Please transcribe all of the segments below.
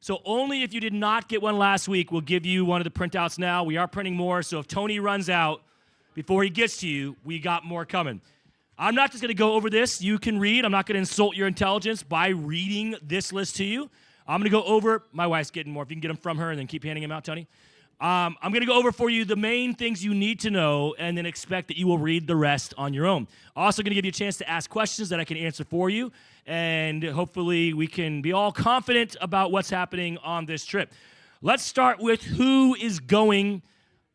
So only if you did not get one last week, we'll give you one of the printouts now. We are printing more, so if Tony runs out before he gets to you, we got more coming. I'm not just going to go over this. You can read. I'm not going to insult your intelligence by reading this list to you. I'm going to go over. My wife's getting more. If you can get them from her and then keep handing them out, Tony. I'm going to go over for you the main things you need to know and then expect that you will read the rest on your own. Also going to give you a chance to ask questions that I can answer for you, and hopefully we can be all confident about what's happening on this trip. Let's start with who is going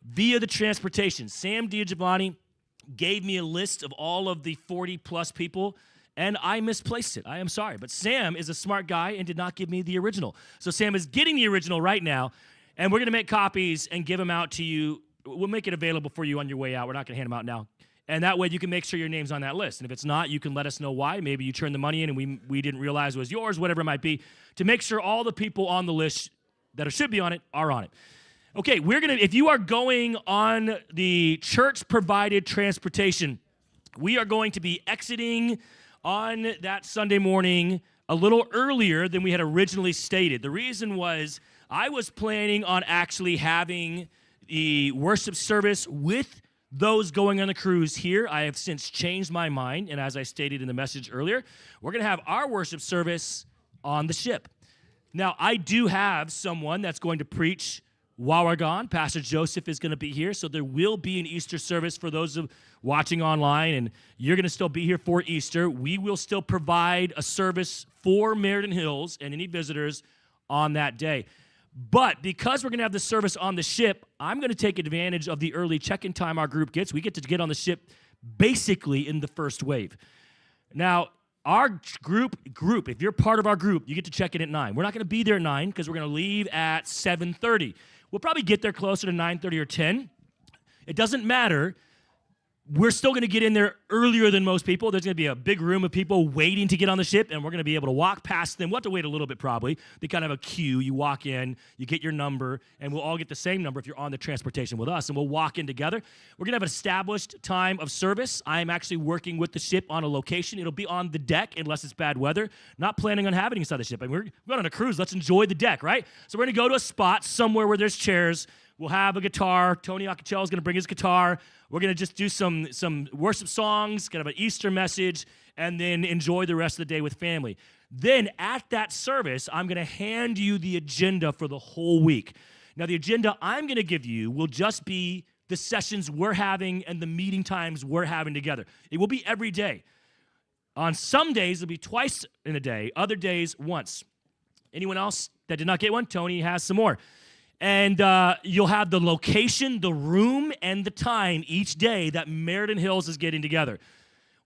via the transportation. Sam DiGiovanni gave me a list of all of the 40-plus people, and I misplaced it. I am sorry, but Sam is a smart guy and did not give me the original. So Sam is getting the original right now. And we're going to make copies and give them out to you. We'll make it available for you on your way out. We're not going to hand them out now. And that way you can make sure your name's on that list. And if it's not, you can let us know why. Maybe you turned the money in and we didn't realize it was yours, whatever it might be, to make sure all the people on the list that should be on it are on it. Okay, if you are going on the church-provided transportation, we are going to be exiting on that Sunday morning a little earlier than we had originally stated. The reason was I was planning on actually having the worship service with those going on the cruise here. I have since changed my mind, and as I stated in the message earlier, we're going to have our worship service on the ship. Now, I do have someone that's going to preach while we're gone. Pastor Joseph is going to be here, so there will be an Easter service for those watching online, and you're going to still be here for Easter. We will still provide a service for Meriden Hills and any visitors on that day. But because we're going to have the service on the ship, I'm going to take advantage of the early check-in time our group gets. We get to get on the ship basically in the first wave. Now, our group, if you're part of our group, you get to check in at 9. We're not going to be there at 9 because we're going to leave at 7:30. We'll probably get there closer to 9:30 or 10. It doesn't matter. We're still going to get in there earlier than most people. There's going to be a big room of people waiting to get on the ship, and we're going to be able to walk past them. We'll have to wait a little bit probably. They kind of have a queue. You walk in, you get your number, and we'll all get the same number if you're on the transportation with us, and we'll walk in together. We're going to have an established time of service. I am actually working with the ship on a location. It'll be on the deck unless it's bad weather. Not planning on having it inside the ship. I mean, we're going on a cruise. Let's enjoy the deck, right? So we're going to go to a spot somewhere where there's chairs. We'll have a guitar. Tony Acachello is going to bring his guitar. We're going to just do some worship songs, kind of an Easter message, and then enjoy the rest of the day with family. Then at that service, I'm going to hand you the agenda for the whole week. Now, the agenda I'm going to give you will just be the sessions we're having and the meeting times we're having together. It will be every day. On some days, it'll be twice in a day. Other days, once. Anyone else that did not get one? Tony has some more. And you'll have the location, the room, and the time each day that Meriden Hills is getting together.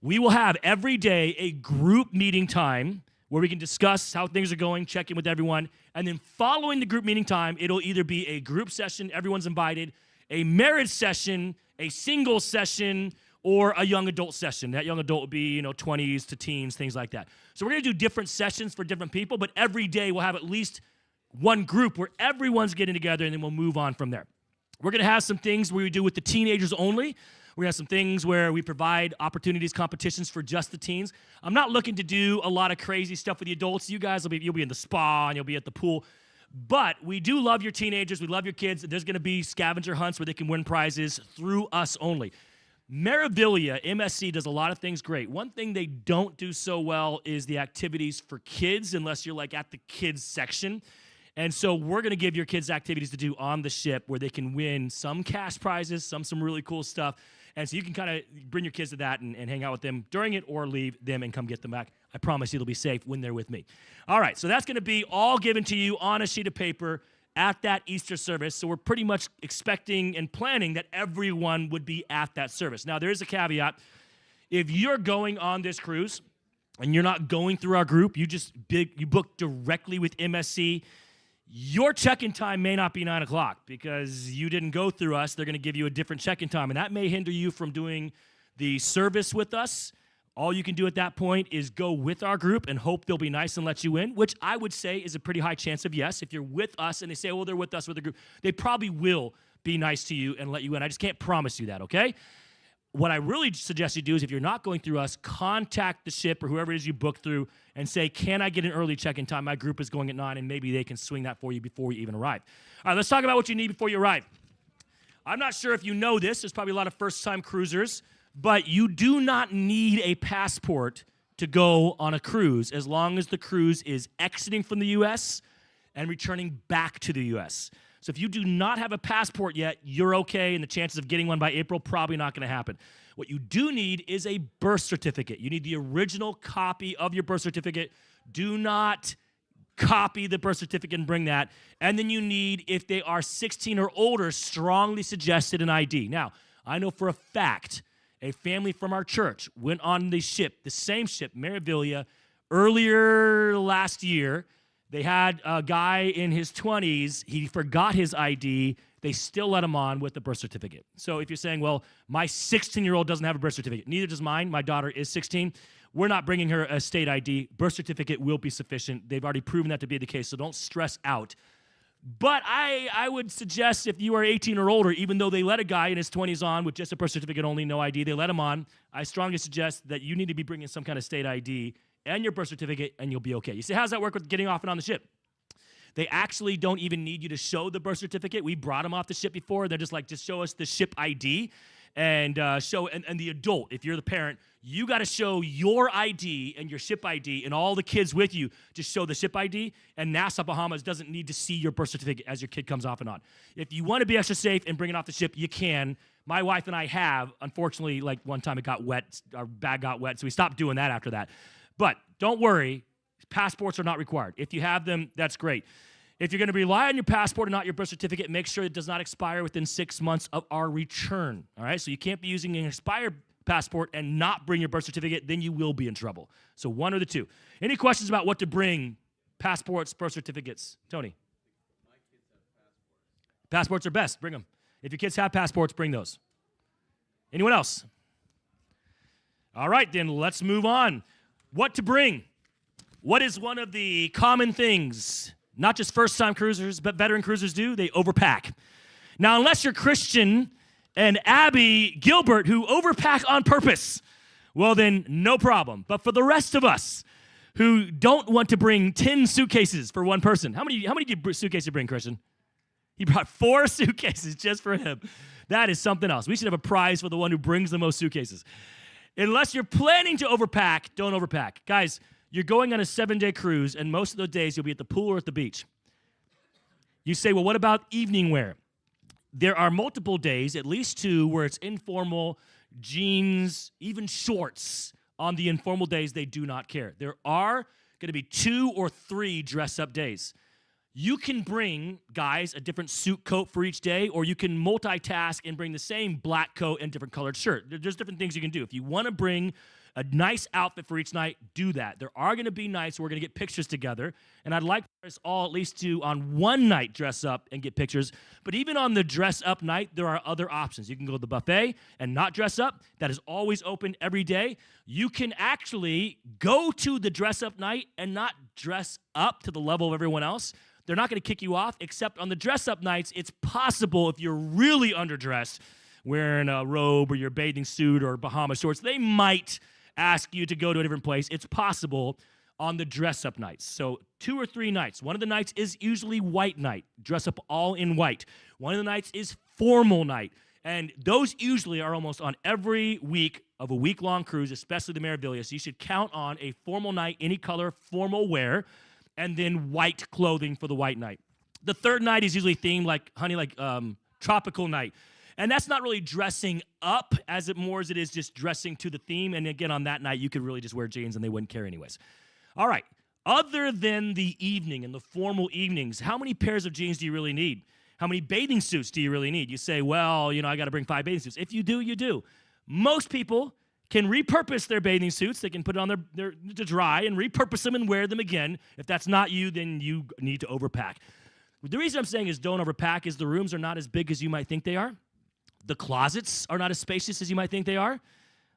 We will have every day a group meeting time where we can discuss how things are going, check in with everyone, and then following the group meeting time, it'll either be a group session, everyone's invited, a marriage session, a single session, or a young adult session. That young adult will be, 20s to teens, things like that. So we're going to do different sessions for different people, but every day we'll have at least one group where everyone's getting together, and then we'll move on from there. We're going to have some things where we do with the teenagers only. We're going to have some things where we provide opportunities, competitions for just the teens. I'm not looking to do a lot of crazy stuff with the adults. You guys, you'll be in the spa, and you'll be at the pool. But we do love your teenagers. We love your kids. There's going to be scavenger hunts where they can win prizes through us only. Merrivillia, MSC, does a lot of things great. One thing they don't do so well is the activities for kids, unless you're at the kids section. And so we're going to give your kids activities to do on the ship where they can win some cash prizes, some really cool stuff. And so you can kind of bring your kids to that and hang out with them during it or leave them and come get them back. I promise you it'll be safe when they're with me. All right, so that's going to be all given to you on a sheet of paper at that Easter service. So we're pretty much expecting and planning that everyone would be at that service. Now, there is a caveat. If you're going on this cruise and you're not going through our group, you book directly with MSC, your check-in time may not be 9 o'clock because you didn't go through us. They're going to give you a different check-in time, and that may hinder you from doing the service with us. All you can do at that point is go with our group and hope they'll be nice and let you in, which I would say is a pretty high chance of yes. If you're with us and they say, well, they're with us with the group, they probably will be nice to you and let you in. I just can't promise you that, okay? what I really suggest you do is if you're not going through us, contact the ship or whoever it is you book through and say, can I get an early check-in time? My group is going at 9, and maybe they can swing that for you before you even arrive. All right, let's talk about what you need before you arrive. I'm not sure if you know this. There's probably a lot of first-time cruisers, but you do not need a passport to go on a cruise as long as the cruise is exiting from the U.S. and returning back to the U.S. So if you do not have a passport yet, you're okay, and the chances of getting one by April probably not going to happen. What you do need is a birth certificate. You need the original copy of your birth certificate. Do not copy the birth certificate and bring that. And then you need, if they are 16 or older, strongly suggested an ID. Now, I know for a fact a family from our church went on the ship, the same ship, Meriden, earlier last year. They had a guy in his 20s. He forgot his ID. They still let him on with the birth certificate. So if you're saying, well, my 16-year-old doesn't have a birth certificate, neither does mine. My daughter is 16. We're not bringing her a state ID. Birth certificate will be sufficient. They've already proven that to be the case, so don't stress out. But I would suggest if you are 18 or older, even though they let a guy in his 20s on with just a birth certificate only, no ID, they let him on, I strongly suggest that you need to be bringing some kind of state ID and your birth certificate, and you'll be okay. You say, how does that work with getting off and on the ship? They actually don't even need you to show the birth certificate. We brought them off the ship before. They're just like, just show us the ship ID and and the adult, if you're the parent, you got to show your ID and your ship ID and all the kids with you to show the ship ID, and Nassau, Bahamas doesn't need to see your birth certificate as your kid comes off and on. If you want to be extra safe and bring it off the ship, you can. My wife and I have. Unfortunately, like one time it got wet, our bag got wet, so we stopped doing that after that. But don't worry, passports are not required. If you have them, that's great. If you're going to rely on your passport and not your birth certificate, make sure it does not expire within 6 months of our return, all right? So you can't be using an expired passport and not bring your birth certificate, then you will be in trouble. So one or the two. Any questions about what to bring? Passports, birth certificates? Tony? My kids have passports. Passports are best. Bring them. If your kids have passports, bring those. Anyone else? All right, then let's move on. What to bring? What is one of the common things, not just first-time cruisers, but veteran cruisers do? They overpack. Now, unless you're Christian and Abby Gilbert, who overpack on purpose, well, then no problem. But for the rest of us who don't want to bring 10 suitcases for one person, how many suitcases you bring, Christian? He brought 4 suitcases just for him. That is something else. We should have a prize for the one who brings the most suitcases. Unless you're planning to overpack, don't overpack. Guys, you're going on a 7-day cruise, and most of those days you'll be at the pool or at the beach. You say, well, what about evening wear? There are multiple days, at least 2, where it's informal, jeans, even shorts. On the informal days, they do not care. There are going to be 2 or 3 dress-up days. You can bring, guys, a different suit coat for each day, or you can multitask and bring the same black coat and different colored shirt. There's different things you can do. If you want to bring a nice outfit for each night, do that. There are going to be nights where we're going to get pictures together, and I'd like for us all at least to, on one night, dress up and get pictures. But even on the dress-up night, there are other options. You can go to the buffet and not dress up. That is always open every day. You can actually go to the dress-up night and not dress up to the level of everyone else. They're not going to kick you off, except on the dress-up nights, it's possible if you're really underdressed, wearing a robe or your bathing suit or Bahama shorts, they might ask you to go to a different place. It's possible on the dress-up nights. So 2 or 3 nights. One of the nights is usually white night, dress up all in white. One of the nights is formal night. And those usually are almost on every week of a week-long cruise, especially the Meriden. So you should count on a formal night, any color, formal wear, and then white clothing for the white night. The third night is usually themed like tropical night. And that's not really dressing up as it is just dressing to the theme. And again, on that night, you could really just wear jeans and they wouldn't care anyways. All right. Other than the evening and the formal evenings, how many pairs of jeans do you really need? How many bathing suits do you really need? You say, well, I got to bring 5 bathing suits. If you do, you do. Most people can repurpose their bathing suits. They can put it on their to dry and repurpose them and wear them again. If that's not you, then you need to overpack. The reason I'm saying is don't overpack is the rooms are not as big as you might think they are. The closets are not as spacious as you might think they are. I'm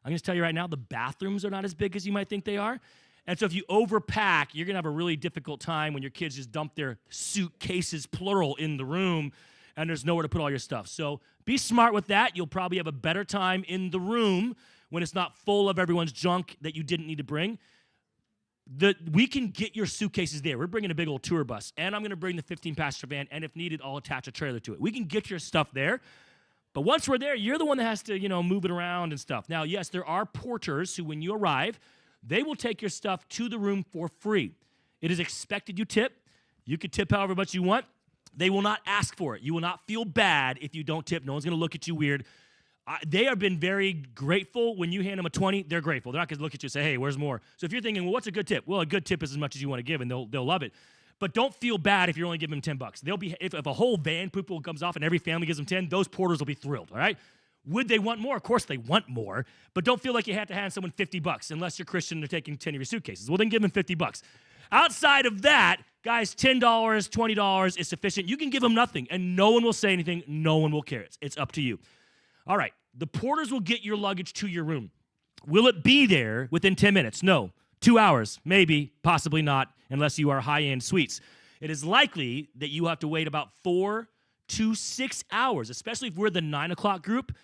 going to tell you right now, the bathrooms are not as big as you might think they are. And so if you overpack, you're going to have a really difficult time when your kids just dump their suitcases, plural, in the room. and there's nowhere to put all your stuff. So be smart with that. You'll probably have a better time in the room when it's not full of everyone's junk that you didn't need to bring. We can get your suitcases there. We're bringing a big old tour bus, and I'm going to bring the 15-passenger van, and if needed, I'll attach a trailer to it. We can get your stuff there, but once we're there, you're the one that has to, move it around and stuff. Now, yes, there are porters who, when you arrive, they will take your stuff to the room for free. It is expected you tip. You can tip however much you want. They will not ask for it. You will not feel bad if you don't tip. No one's going to look at you weird. They have been very grateful. When you hand them a 20, they're grateful. They're not going to look at you and say, hey, where's more? So if you're thinking, well, what's a good tip? Well, a good tip is as much as you want to give, and they'll love it. But don't feel bad if you're only giving them $10. They'll be if a whole van people comes off and every family gives them 10, those porters will be thrilled, all right? Would they want more? Of course they want more, but don't feel like you have to hand someone $50 unless you're Christian and they're taking 10 of your suitcases. Well, then give them $50. Outside of that, guys, $10, $20 is sufficient. You can give them nothing, and no one will say anything. No one will care. It's up to you. All right, the porters will get your luggage to your room. Will it be there within 10 minutes? No. 2 hours, maybe, possibly not, unless you are high-end suites. It is likely that you have to wait about 4 to 6 hours, especially if we're the 9 o'clock group.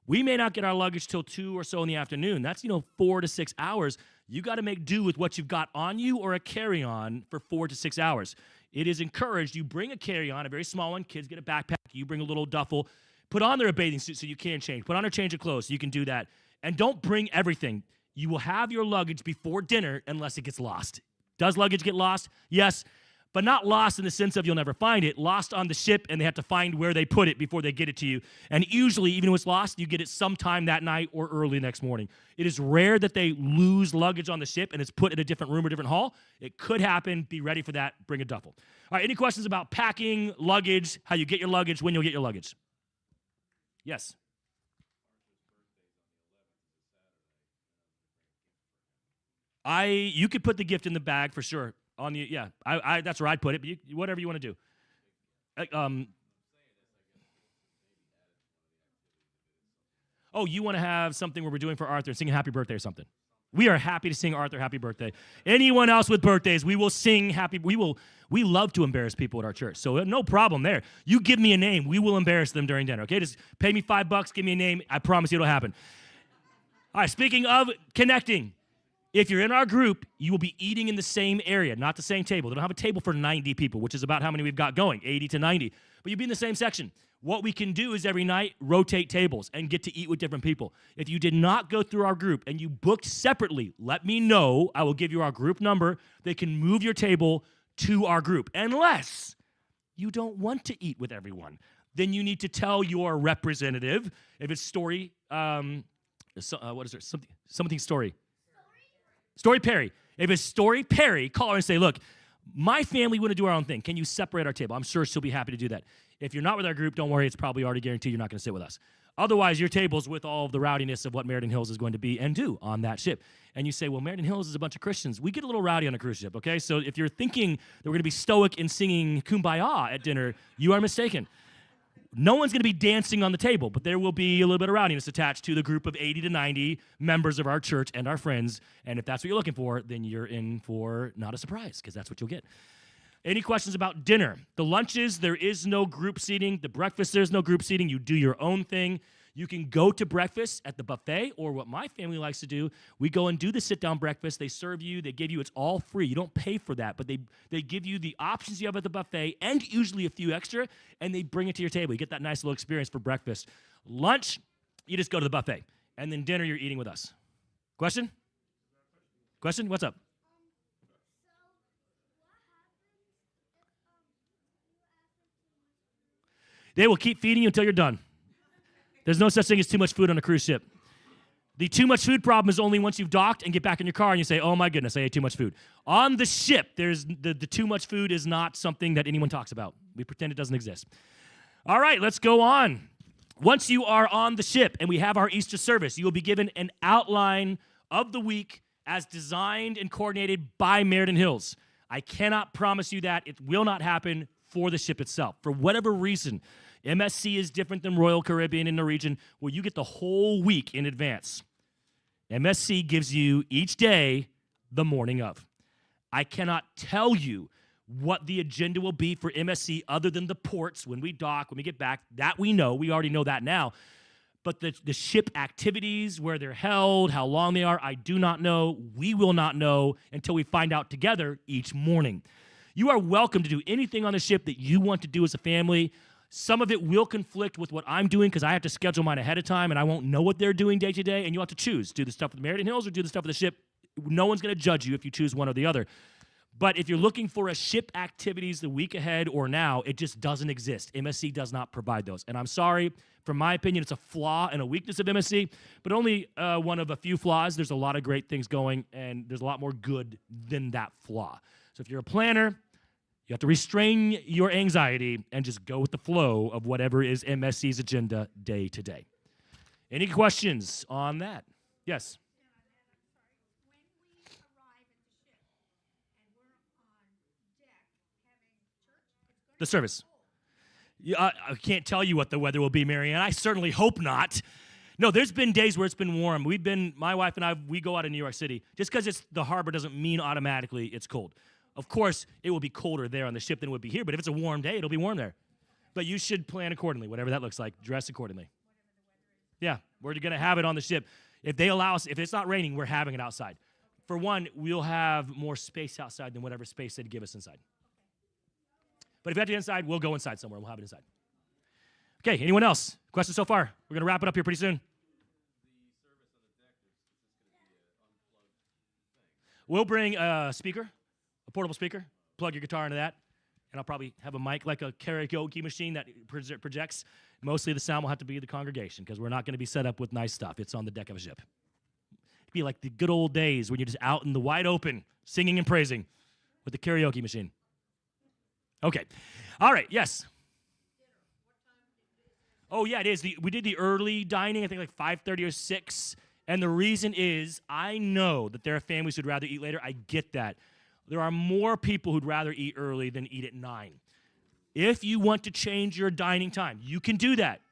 We may not get our luggage till 2 or so in the afternoon. That's, 4 to 6 hours. You got to make do with what you've got on you or a carry-on for 4 to 6 hours. It is encouraged you bring a carry-on, a very small one. Kids get a backpack. You bring a little duffel. Put on there a bathing suit so you can change. Put on a change of clothes so you can do that. And don't bring everything. You will have your luggage before dinner unless it gets lost. Does luggage get lost? Yes, but not lost in the sense of you'll never find it. Lost on the ship, and they have to find where they put it before they get it to you. And usually, even when it's lost, you get it sometime that night or early next morning. It is rare that they lose luggage on the ship and it's put in a different room or different hall. It could happen. Be ready for that. Bring a duffel. All right, any questions about packing, luggage, how you get your luggage, when you'll get your luggage? Yes. You could put the gift in the bag for sure. That's where I'd put it. But whatever you want to do. You want to have something where we're doing for Arthur, singing happy birthday or something. We are happy to sing Arthur happy birthday. Anyone else with birthdays, we will sing happy. We love to embarrass people at our church, so no problem there. You give me a name, we will embarrass them during dinner. Okay, just pay me $5, give me a name. I promise you it'll happen. All right. Speaking of connecting. If you're in our group, you will be eating in the same area, not the same table. They don't have a table for 90 people, which is about how many we've got going, 80 to 90. But you'll be in the same section. What we can do is every night rotate tables and get to eat with different people. If you did not go through our group and you booked separately, let me know. I will give you our group number. They can move your table to our group. Unless you don't want to eat with everyone, then you need to tell your representative. If it's Story, something Story. Story Perry. If it's Story Perry, call her and say, look, my family want to do our own thing. Can you separate our table? I'm sure she'll be happy to do that. If you're not with our group, don't worry. It's probably already guaranteed you're not going to sit with us. Otherwise, your table's with all of the rowdiness of what Meriden Hills is going to be and do on that ship. And you say, well, Meriden Hills is a bunch of Christians. We get a little rowdy on a cruise ship, okay? So if you're thinking that we're going to be stoic and singing Kumbaya at dinner, you are mistaken. No one's going to be dancing on the table, but there will be a little bit of rowdiness attached to the group of 80 to 90 members of our church and our friends. And if that's what you're looking for, then you're in for not a surprise, because that's what you'll get. Any questions about dinner? The lunches, there is no group seating. The breakfast, there's no group seating. You do your own thing. You can go to breakfast at the buffet, or what my family likes to do, we go and do the sit-down breakfast. They serve you. They give you, it's all free. You don't pay for that, but they give you the options you have at the buffet and usually a few extra, and they bring it to your table. You get that nice little experience for breakfast. Lunch, you just go to the buffet. And then dinner, you're eating with us. Question? Question? What's up? They will keep feeding you until you're done. There's no such thing as too much food on a cruise ship. The too much food problem is only once you've docked and get back in your car and you say, oh my goodness, I ate too much food. On the ship, there's the too much food is not something that anyone talks about. We pretend it doesn't exist. All right, let's go on. Once you are on the ship and we have our Easter service, you will be given an outline of the week as designed and coordinated by Meriden Hills. I cannot promise you that. It will not happen for the ship itself. For whatever reason, MSC is different than Royal Caribbean and Norwegian, where you get the whole week in advance. MSC gives you each day the morning of. I cannot tell you What the agenda will be for MSC other than the ports when we dock, when we get back, that we know. We already know that now. But the ship activities, where they're held, how long they are, I do not know. We will not know until we find out together each morning. You are welcome to do anything on the ship that you want to do as a family. Some of it will conflict with what I'm doing because I have to schedule mine ahead of time and I won't know what they're doing day to day, and you'll have to choose. Do the stuff with the Meriden Hills or do the stuff with the ship. No one's going to judge you if you choose one or the other. But if you're looking for a ship activities the week ahead or now, it just doesn't exist. MSC does not provide those. And I'm sorry, from my opinion, it's a flaw and a weakness of MSC, but only one of a few flaws. There's a lot of great things going, and there's a lot more good than that flaw. So if you're a planner, you have to restrain your anxiety and just go with the flow of whatever is MSC's agenda day to day. Any questions on that? Yes? The service. Yeah, I can't tell you what the weather will be, Marianne. I certainly hope not. No, there's been days where it's been warm. My wife and I, we go out of New York City. Just because it's the harbor doesn't mean automatically it's cold. Of course, it will be colder there on the ship than it would be here, but if it's a warm day, it'll be warm there. But you should plan accordingly, whatever that looks like. Dress accordingly. Yeah, we're going to have it on the ship. If they allow us, if it's not raining, we're having it outside. For one, we'll have more space outside than whatever space they'd give us inside. But if you have to get inside, we'll go inside somewhere. We'll have it inside. Okay, anyone else? Questions so far? We're going to wrap it up here pretty soon. We'll bring a speaker, a portable speaker, plug your guitar into that, and I'll probably have a mic like a karaoke machine that projects. Mostly the sound will have to be the congregation because we're not going to be set up with nice stuff. It's on the deck of a ship. It'd be like the good old days when you're just out in the wide open singing and praising with the karaoke machine. Okay. All right, yes. Oh, yeah, it is. We did the early dining, I think like 5:30 or 6. And the reason is I know that there are families who'd rather eat later. I get that. There are more people who'd rather eat early than eat at 9. If you want to change your dining time, you can do that.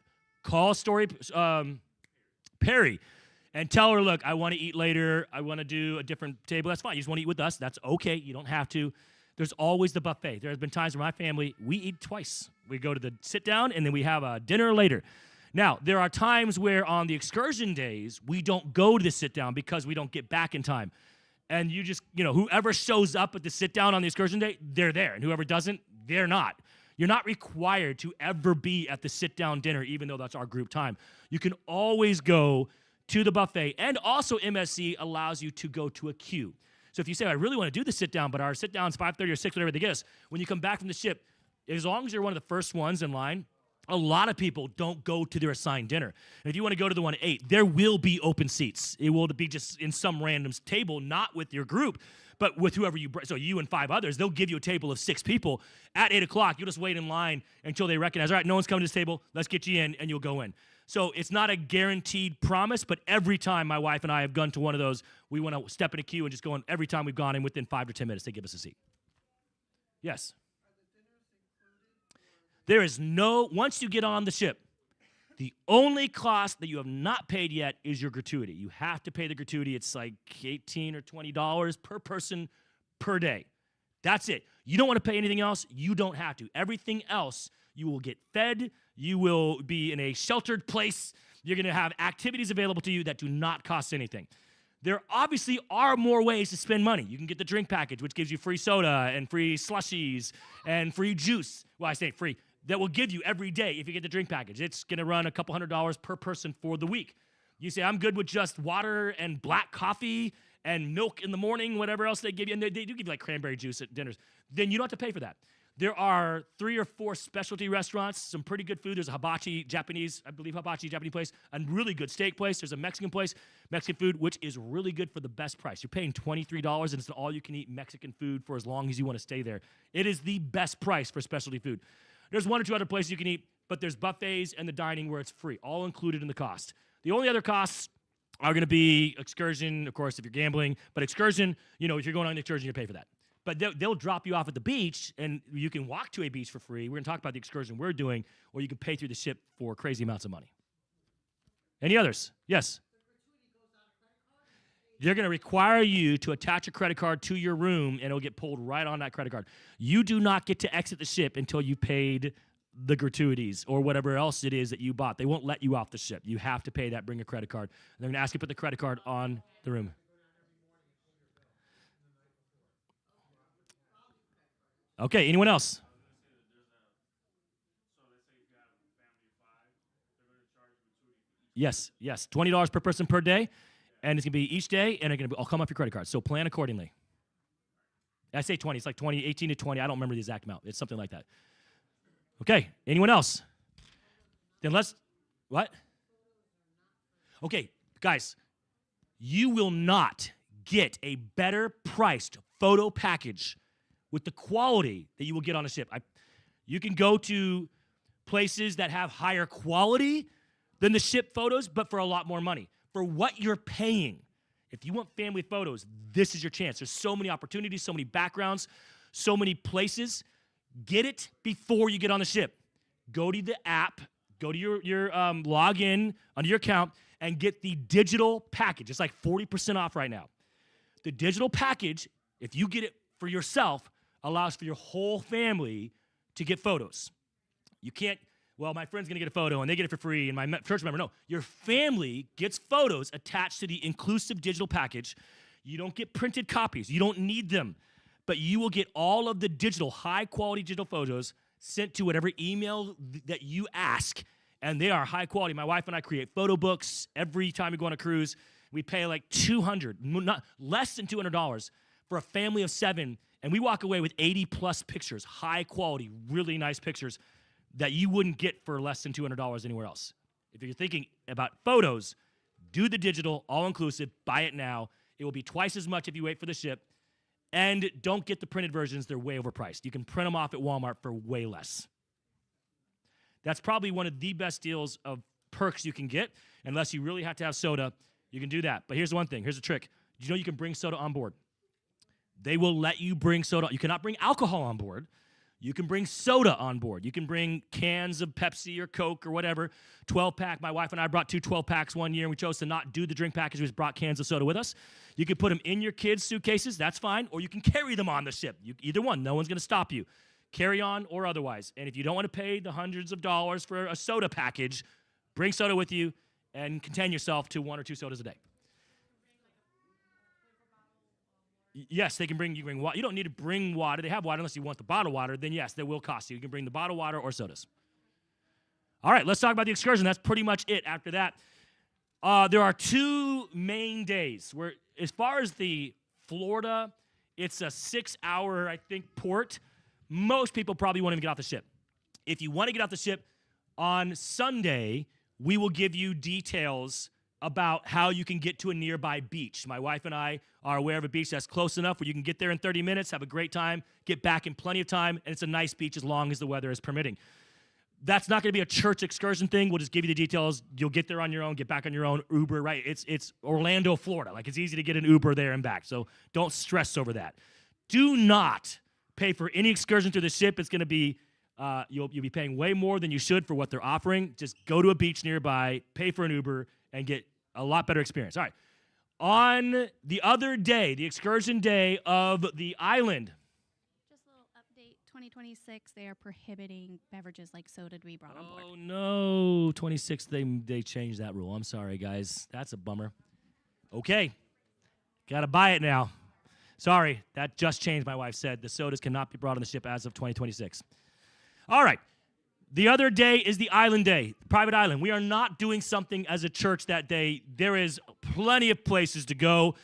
Call Perry and tell her, look, I want to eat later. I want to do a different table. That's fine. You just want to eat with us. That's okay. You don't have to. There's always the buffet. There have been times where my family, we eat twice. We go to the sit down, and then we have a dinner later. Now, there are times where on the excursion days, we don't go to the sit down because we don't get back in time. And you just, whoever shows up at the sit down on the excursion day, they're there. And whoever doesn't, they're not. You're not required to ever be at the sit down dinner, even though that's our group time. You can always go to the buffet. And also MSC allows you to go to a queue. So if you say, I really want to do the sit down, but our sit down's 5:30 or 6, whatever they get us, when you come back from the ship, as long as you're one of the first ones in line, a lot of people don't go to their assigned dinner. And if you want to go to the one at 8, there will be open seats. It will be just in some random table, not with your group, but with whoever you bring. So you and 5 others, they'll give you a table of 6 people. At 8 o'clock, you'll just wait in line until they recognize, all right, no one's coming to this table. Let's get you in, and you'll go in. So it's not a guaranteed promise, but every time my wife and I have gone to one of those, we want to step in a queue and just go in. Every time we've gone in, within 5 to 10 minutes, they give us a seat. Yes? There is once you get on the ship, the only cost that you have not paid yet is your gratuity. You have to pay the gratuity. It's like $18 or $20 per person per day. That's it. You don't want to pay anything else. You don't have to. Everything else, you will get fed. You will be in a sheltered place. You're going to have activities available to you that do not cost anything. There obviously are more ways to spend money. You can get the drink package, which gives you free soda and free slushies and free juice. Well, I say free. That will give you every day if you get the drink package. It's going to run a couple $100s per person for the week. You say, I'm good with just water and black coffee and milk in the morning, whatever else they give you. And they do give you like cranberry juice at dinners. Then you don't have to pay for that. There are 3 or 4 specialty restaurants, some pretty good food. There's a hibachi Japanese place, a really good steak place. There's a Mexican place, Mexican food, which is really good for the best price. You're paying $23, and it's an all-you-can-eat Mexican food for as long as you want to stay there. It is the best price for specialty food. There's 1 or 2 other places you can eat, but there's buffets and the dining where it's free, all included in the cost. The only other costs are going to be excursion, of course, if you're gambling. But excursion, if you're going on an excursion, you pay for that. But they'll drop you off at the beach, and you can walk to a beach for free. We're going to talk about the excursion we're doing, or you can pay through the ship for crazy amounts of money. Any others? Yes? They're going to require you to attach a credit card to your room, and it'll get pulled right on that credit card. You do not get to exit the ship until you paid the gratuities or whatever else it is that you bought. They won't let you off the ship. You have to pay that, bring a credit card. And they're going to ask you to put the credit card on the room. Okay, anyone else? Yes, $20 per person per day, and it's going to be each day, and it's going to all come off your credit card. So plan accordingly. I say 20. It's like 20, 18 to 20. I don't remember the exact amount. It's something like that. Okay, anyone else? Then what? Okay, guys, you will not get a better priced photo package with the quality that you will get on a ship. You can go to places that have higher quality than the ship photos, but for a lot more money. For what you're paying, if you want family photos, this is your chance. There's so many opportunities, so many backgrounds, so many places. Get it before you get on the ship. Go to the app, go to your login under your account, and get the digital package. It's like 40% off right now. The digital package, if you get it for yourself, allows for your whole family to get photos. You can't, well, my friend's going to get a photo, and they get it for free, and my church member, no. Your family gets photos attached to the inclusive digital package. You don't get printed copies. You don't need them. But you will get all of the digital, high-quality digital photos sent to whatever email that you ask, and they are high quality. My wife and I create photo books every time we go on a cruise. We pay like less than $200 for a family of 7, and we walk away with 80-plus pictures, high-quality, really nice pictures that you wouldn't get for less than $200 anywhere else. If you're thinking about photos, do the digital, all-inclusive, buy it now. It will be twice as much if you wait for the ship. And don't get the printed versions. They're way overpriced. You can print them off at Walmart for way less. That's probably one of the best deals of perks you can get. Unless you really have to have soda, you can do that. But here's the one thing. Here's the trick. Did you know you can bring soda on board? They will let you bring soda. You cannot bring alcohol on board. You can bring soda on board. You can bring cans of Pepsi or Coke or whatever, 12-pack. My wife and I brought 2 12-packs one year, and we chose to not do the drink package. We just brought cans of soda with us. You can put them in your kids' suitcases. That's fine. Or you can carry them on the ship. Either one. No one's going to stop you. Carry on or otherwise. And if you don't want to pay the hundreds of dollars for a soda package, bring soda with you and contain yourself to 1 or 2 sodas a day. Yes, they can bring, you bring water. You don't need to bring water. They have water unless you want the bottled water. Then yes, they will cost you. You can bring the bottled water or sodas. All right, let's talk about the excursion. That's pretty much it. After that, there are 2 main days where, as far as the Florida, it's a 6-hour, I think, port. Most people probably won't even get off the ship. If you want to get off the ship on Sunday, we will give you details about how you can get to a nearby beach. My wife and I are aware of a beach that's close enough where you can get there in 30 minutes, have a great time, get back in plenty of time, and it's a nice beach as long as the weather is permitting. That's not going to be a church excursion thing. We'll just give you the details. You'll get there on your own, get back on your own, Uber, right? It's Orlando, Florida. Like, it's easy to get an Uber there and back, so don't stress over that. Do not pay for any excursion through the ship. It's going to be, you'll be paying way more than you should for what they're offering. Just go to a beach nearby, pay for an Uber, and get a lot better experience. All right. On the other day, the excursion day of the island. Just a little update. 2026, they are prohibiting beverages like soda to be brought on board. Oh, no. 26, they changed that rule. I'm sorry, guys. That's a bummer. Okay. Got to buy it now. Sorry. That just changed, my wife said. The sodas cannot be brought on the ship as of 2026. All right. The other day is the island day, private island. We are not doing something as a church that day. There is plenty of places to go.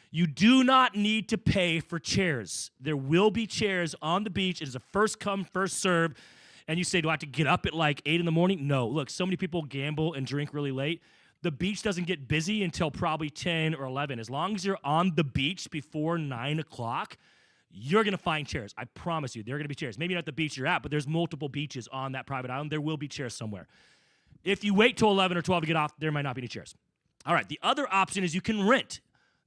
You do not need to pay for chairs. There will be chairs on the beach. It is a first come, first serve. And you say, do I have to get up at like 8 in the morning? No. Look, so many people gamble and drink really late. The beach doesn't get busy until probably 10 or 11. As long as you're on the beach before 9 o'clock, you're going to find chairs. I promise you, there are going to be chairs. Maybe not the beach you're at, but there's multiple beaches on that private island. There will be chairs somewhere. If you wait till 11 or 12 to get off, there might not be any chairs. All right, the other option is you can rent.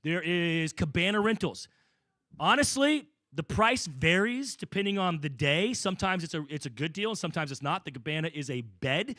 There is cabana rentals. Honestly, The price varies depending on the day. Sometimes it's a good deal, and sometimes it's not. The cabana is a bed.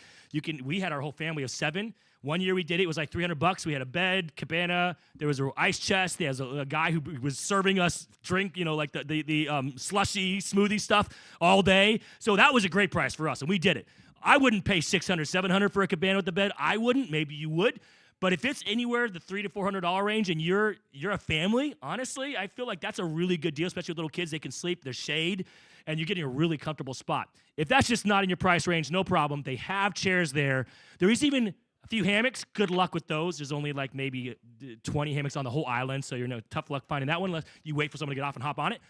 We had our whole family of 7. One year we did it. It was like $300. We had a bed, cabana. There was an ice chest. There was a guy who was serving us drink, like the slushy smoothie stuff all day. So that was a great price for us, and we did it. I wouldn't pay $600, $700 for a cabana with the bed. I wouldn't. Maybe you would. But if it's anywhere the $300 to $400 range and you're a family, honestly, I feel like that's a really good deal, especially with little kids. They can sleep, there's shade, and you're getting a really comfortable spot. If that's just not in your price range, no problem. They have chairs there. There is even a few hammocks. Good luck with those. There's only like maybe 20 hammocks on the whole island, so you're tough luck finding that one unless you wait for someone to get off and hop on it.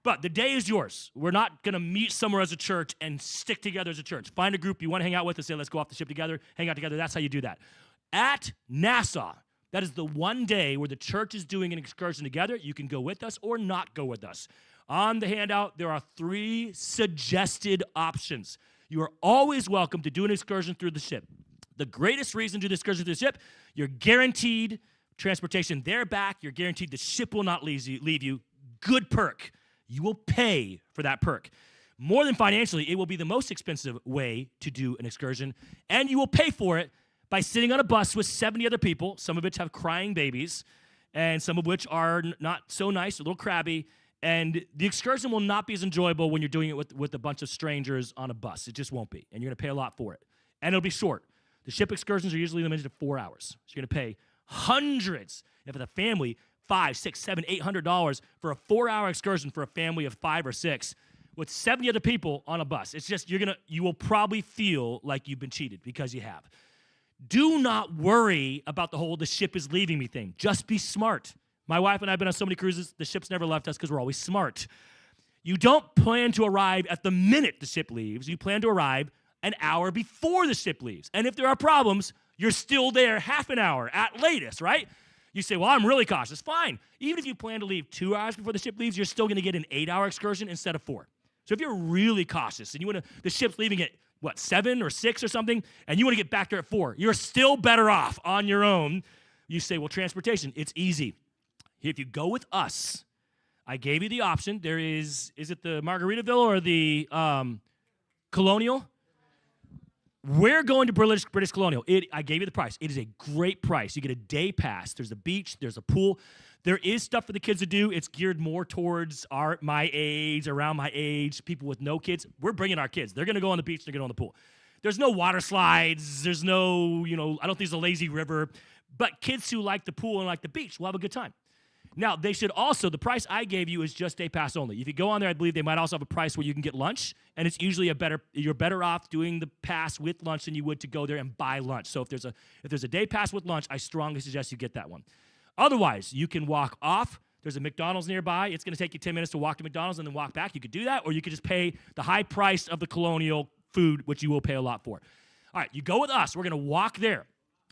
But the day is yours. We're not going to meet somewhere as a church and stick together as a church. Find a group you want to hang out with and say, let's go off the ship together, hang out together. That's how you do that. At Nassau, that is the one day where the church is doing an excursion together. You can go with us or not go with us. On the handout, there are 3 suggested options. You are always welcome to do an excursion through the ship. The greatest reason to do the excursion through the ship, you're guaranteed transportation there back. You're guaranteed the ship will not leave you. Good perk. You will pay for that perk. More than financially, it will be the most expensive way to do an excursion, and you will pay for it by sitting on a bus with 70 other people, some of which have crying babies, and some of which are not so nice, a little crabby, and the excursion will not be as enjoyable when you're doing it with a bunch of strangers on a bus. It just won't be, and you're going to pay a lot for it. And it'll be short. The ship excursions are usually limited to 4 hours, so you're going to pay hundreds, if it's a family, $500, $600, $700, $800 for a 4-hour excursion for a family of 5 or 6 with 70 other people on a bus. It's just, you will probably feel like you've been cheated because you have. Do not worry about the ship is leaving me thing. Just be smart. My wife and I have been on so many cruises, the ship's never left us because we're always smart. You don't plan to arrive at the minute the ship leaves. You plan to arrive an hour before the ship leaves. And if there are problems, you're still there half an hour at latest, right? You say, well, I'm really cautious. Fine. Even if you plan to leave 2 hours before the ship leaves, you're still going to get an 8-hour excursion instead of 4. So if you're really cautious and the ship's leaving at 7 or 6 or something, and you want to get back there at 4, you're still better off on your own. You say, well, transportation, it's easy. If you go with us, I gave you the option. There is it the Margaritaville or the Colonial? We're going to British Colonial. I gave you the price. It is a great price. You get a day pass. There's a beach. There's a pool. There is stuff for the kids to do. It's geared more towards my age, around my age, people with no kids. We're bringing our kids. They're going to go on the beach. They're going to go on the pool. There's no water slides. There's no, I don't think there's a lazy river. But kids who like the pool and like the beach will have a good time. Now, they should also, the price I gave you is just day pass only. If you go on there, I believe they might also have a price where you can get lunch, and it's usually you're better off doing the pass with lunch than you would to go there and buy lunch. So if there's a day pass with lunch, I strongly suggest you get that one. Otherwise, you can walk off. There's a McDonald's nearby. It's going to take you 10 minutes to walk to McDonald's and then walk back. You could do that, or you could just pay the high price of the Colonial food, which you will pay a lot for. All right, you go with us. We're going to walk there.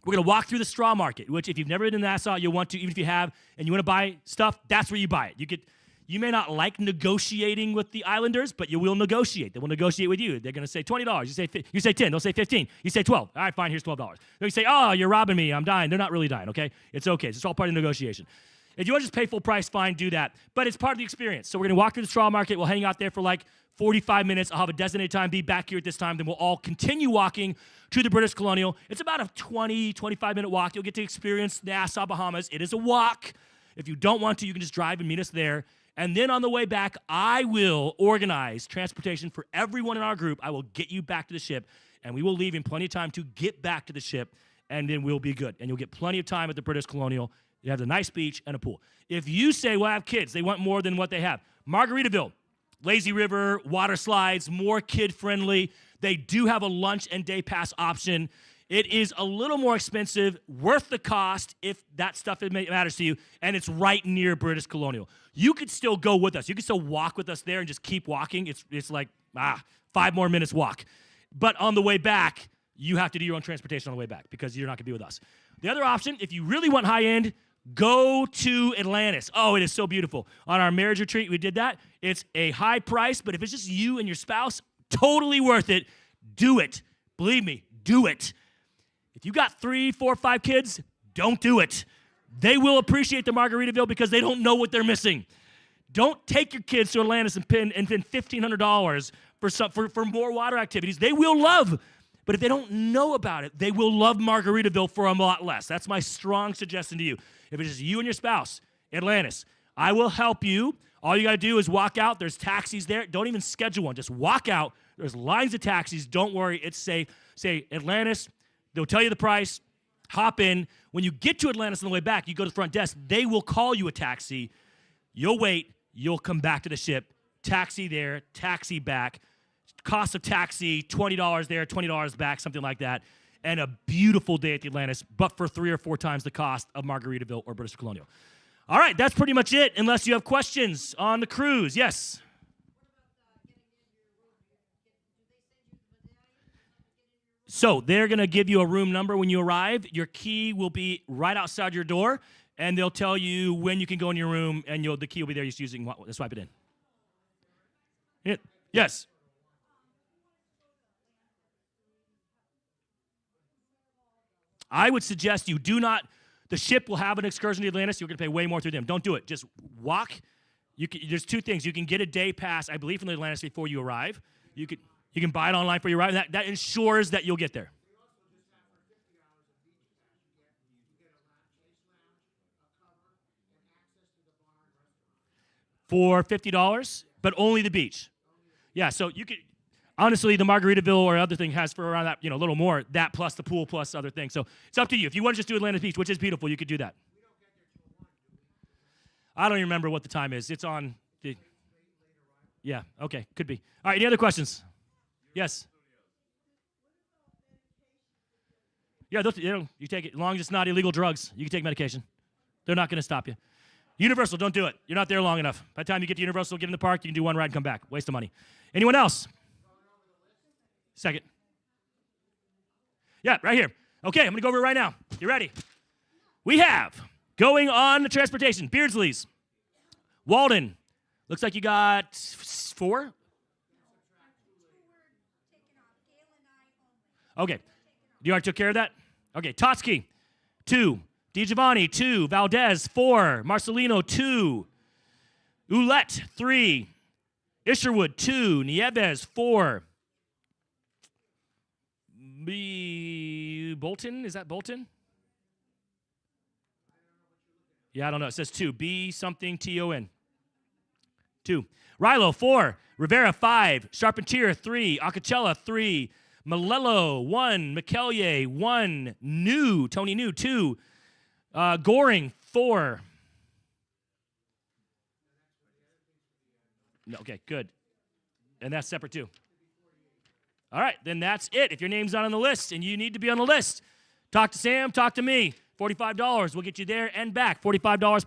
We're going to walk through the straw market, which if you've never been in Nassau, you'll want to, even if you have, and you want to buy stuff, that's where you buy it. You may not like negotiating with the islanders, but you will negotiate. They will negotiate with you. They're going to say $20. You say 10. They'll say 15. You say 12. All right, fine, here's $12. They say, oh, you're robbing me. I'm dying. They're not really dying, okay? It's okay. It's all part of the negotiation. If you want to just pay full price, fine, do that. But it's part of the experience. So we're going to walk through the straw market. We'll hang out there for like 45 minutes. I'll have a designated time, be back here at this time. Then we'll all continue walking to the British Colonial. It's about a 20, 25-minute walk. You'll get to experience Nassau, Bahamas. It is a walk. If you don't want to, you can just drive and meet us there. And then on the way back, I will organize transportation for everyone in our group. I will get you back to the ship, and we will leave in plenty of time to get back to the ship, and then we'll be good. And you'll get plenty of time at the British Colonial. You have a nice beach and a pool. If you say, well, I have kids, they want more than what they have. Margaritaville, lazy river, water slides, more kid-friendly. They do have a lunch and day pass option. It is a little more expensive, worth the cost if that stuff matters to you, and it's right near British Colonial. You could still go with us. You could still walk with us there and just keep walking. It's like 5 more minutes walk. But on the way back, you have to do your own transportation on the way back because you're not going to be with us. The other option, if you really want high-end, go to Atlantis. Oh, it is so beautiful. On our marriage retreat, we did that. It's a high price, but if it's just you and your spouse, totally worth it. Do it. Believe me, do it. If you got 3, 4, 5 kids, don't do it. They will appreciate the Margaritaville because they don't know what they're missing. Don't take your kids to Atlantis and spend $1,500 for more water activities. They will love, but if they don't know about it, they will love Margaritaville for a lot less. That's my strong suggestion to you. If it's just you and your spouse, Atlantis, I will help you. All you got to do is walk out. There's taxis there. Don't even schedule one. Just walk out. There's lines of taxis. Don't worry. It's safe. Say Atlantis. They'll tell you the price. Hop in. When you get to Atlantis on the way back, you go to the front desk. They will call you a taxi. You'll wait. You'll come back to the ship. Taxi there. Taxi back. Cost of taxi, $20 there, $20 back, something like that. And a beautiful day at the Atlantis, but for 3 or 4 times the cost of Margaritaville or British Colonial. All right, that's pretty much it, unless you have questions on the cruise. Yes? So they're going to give you a room number when you arrive. Your key will be right outside your door, and they'll tell you when you can go in your room, and the key will be there. You're just using swipe it in. Yes? I would suggest you do not. The ship will have an excursion to Atlantis. You're going to pay way more through them. Don't do it. Just walk. There's 2 things. You can get a day pass, I believe, from the Atlantis before you arrive. You can buy it online before you arrive. That ensures that you'll get there. For $50, but only the beach. Yeah, so you could. Honestly, the Margaritaville or other thing has for around that, a little more, that plus the pool plus other things. So it's up to you. If you want to just do Atlantis Beach, which is beautiful, you could do that. I don't even remember what the time is. It's on the, yeah, okay, could be. All right, any other questions? Yes? Yeah, you take it. As long as it's not illegal drugs, you can take medication. They're not going to stop you. Universal, don't do it. You're not there long enough. By the time you get to Universal, get in the park, you can do one ride and come back. Waste of money. Anyone else? Second. Yeah, right here. Okay, I'm going to go over it right now. You ready? We have, going on the transportation, Beardsley's, Walden. Looks like you got 4? Okay. You already took care of that? Okay, Totsky, 2. DiGiovanni, 2. Valdez, 4. Marcelino, 2. Ouellette, 3. Isherwood, 2. Nieves, 4. Bolton, is that Bolton? Yeah, I don't know. It says 2. B something T-O-N. 2. Rilo, 4. Rivera, 5. Charpentier, 3. Acachella, 3. Malello, 1. McKellier, 1. Tony New, 2. Goring, 4. No, okay, good. And that's separate too. All right, then that's it. If your name's not on the list and you need to be on the list, talk to Sam, talk to me. $45. We'll get you there and back. $45 per